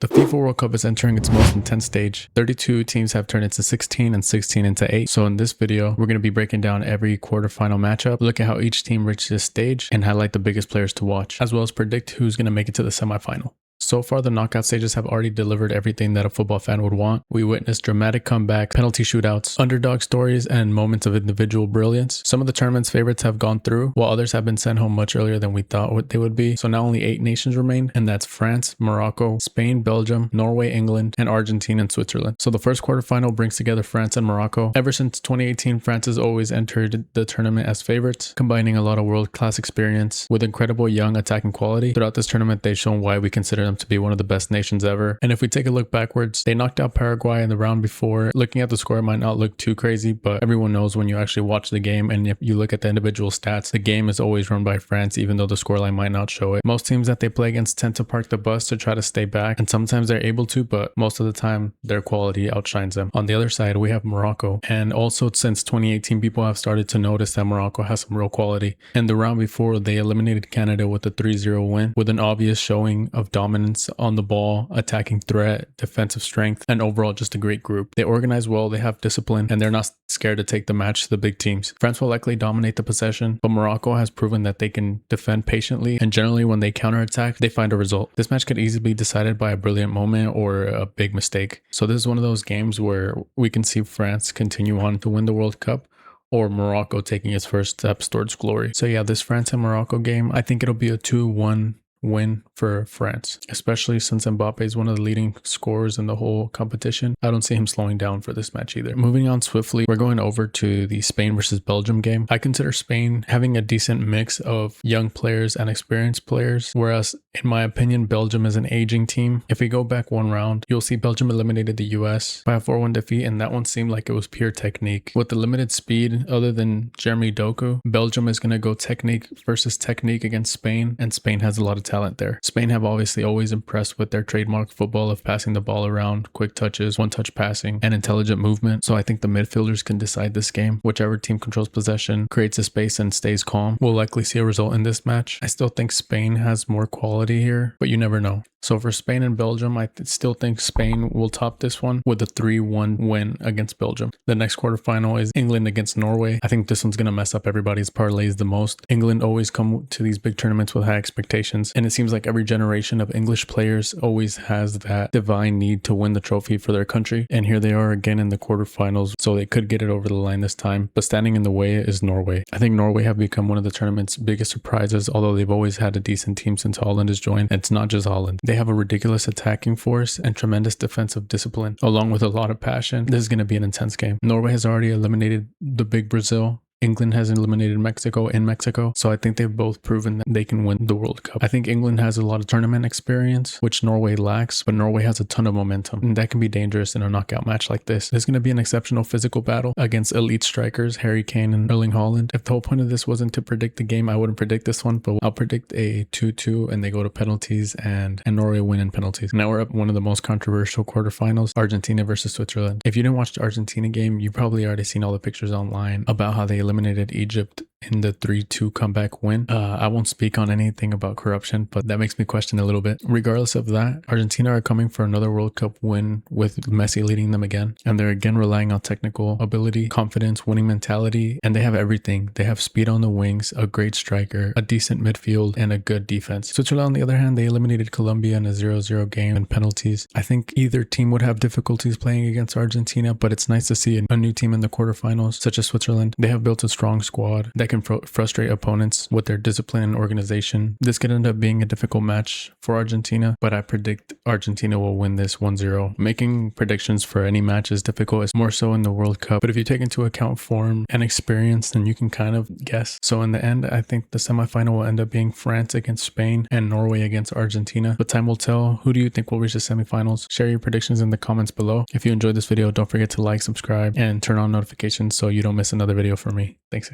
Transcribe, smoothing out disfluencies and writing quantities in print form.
The FIFA World Cup is entering its most intense stage. 32 teams have turned into 16 and 16 into 8. So in this video, we're going to be breaking down every quarterfinal matchup, look at how each team reached this stage, and highlight the biggest players to watch, as well as predict who's going to make it to the semifinal. So far, the knockout stages have already delivered everything that a football fan would want. We witnessed dramatic comebacks, penalty shootouts, underdog stories, and moments of individual brilliance. Some of the tournament's favorites have gone through, while others have been sent home much earlier than we thought they would be. So now only 8 nations remain, and that's France, Morocco, Spain, Belgium, Norway, England, and Argentina and Switzerland. So the first quarterfinal brings together France and Morocco. Ever since 2018, France has always entered the tournament as favorites, combining a lot of world-class experience with incredible young attacking quality. Throughout this tournament, they've shown why we consider them to be one of the best nations ever. And if we take a look backwards, they knocked out Paraguay in the round before. Looking at the score, it might not look too crazy, but everyone knows when you actually watch the game and if you look at the individual stats, the game is always run by France, even though the scoreline might not show it. Most teams that they play against tend to park the bus to try to stay back, and sometimes they're able to, but most of the time their quality outshines them. On the other side, we have Morocco, and also since 2018, people have started to notice that Morocco has some real quality. In the round before, they eliminated Canada with a 3-0 win, with an obvious showing of dominance on the ball, attacking threat, defensive strength, and overall just a great group. They organize well, they have discipline, and they're not scared to take the match to the big teams. France will likely dominate the possession, but Morocco has proven that they can defend patiently, and generally when they counterattack, they find a result. This match could easily be decided by a brilliant moment or a big mistake. So this is one of those games where we can see France continue on to win the World Cup, or Morocco taking its first steps towards glory. So yeah, this France and Morocco game, I think it'll be a 2-1 win for France, especially since Mbappe is one of the leading scorers in the whole competition. I don't see him slowing down for this match either. Moving on swiftly, we're going over to the Spain versus Belgium game. I consider Spain having a decent mix of young players and experienced players, whereas in my opinion, Belgium is an aging team. If we go back one round, you'll see Belgium eliminated the US by a 4-1 defeat, and that one seemed like it was pure technique. With the limited speed, other than Jeremy Doku, Belgium is going to go technique versus technique against Spain, and Spain has a lot of talent there. Spain have obviously always impressed with their trademark football of passing the ball around, quick touches, one-touch passing, and intelligent movement. So I think the midfielders can decide this game. Whichever team controls possession, creates a space, and stays calm will likely see a result in this match. I still think Spain has more quality here, but you never know. So for Spain and Belgium, I still think Spain will top this one with a 3-1 win against Belgium. The next quarterfinal is England against Norway. I think this one's going to mess up everybody's parlays the most. England always come to these big tournaments with high expectations, and it seems like every generation of English players always has that divine need to win the trophy for their country. And here they are again in the quarterfinals, so they could get it over the line this time. But standing in the way is Norway. I think Norway have become one of the tournament's biggest surprises, although they've always had a decent team since Holland has joined. And it's not just Holland. They have a ridiculous attacking force and tremendous defensive discipline, along with a lot of passion. This is going to be an intense game. Norway has already eliminated the big Brazil. England has eliminated Mexico in Mexico, so I think they've both proven that they can win the World Cup. I think England has a lot of tournament experience, which Norway lacks, but Norway has a ton of momentum, and that can be dangerous in a knockout match like this. There's going to be an exceptional physical battle against elite strikers, Harry Kane and Erling Haaland. If the whole point of this wasn't to predict the game, I wouldn't predict this one, but I'll predict a 2-2, and they go to penalties, and Norway win in penalties. Now we're up one of the most controversial quarterfinals, Argentina versus Switzerland. If you didn't watch the Argentina game, you probably already seen all the pictures online about how they eliminated Egypt in the 3-2 comeback win. I won't speak on anything about corruption, but that makes me question a little bit. Regardless of that, Argentina are coming for another World Cup win with Messi leading them again, and they're again relying on technical ability, confidence, winning mentality, and they have everything. They have speed on the wings, a great striker, a decent midfield, and a good defense. Switzerland, on the other hand, they eliminated Colombia in a 0-0 game in penalties. I think either team would have difficulties playing against Argentina, but it's nice to see a new team in the quarterfinals, such as Switzerland. They have built a strong squad that can frustrate opponents with their discipline and organization. This could end up being a difficult match for Argentina, but I predict Argentina will win this 1-0. Making predictions for any match is difficult, it's more so in the World Cup, but if you take into account form and experience, then you can kind of guess. So in the end, I think the semifinal will end up being France against Spain and Norway against Argentina, but time will tell. Who do you think will reach the semifinals? Share your predictions in the comments below. If you enjoyed this video, don't forget to like, subscribe, and turn on notifications so you don't miss another video from me. Thanks.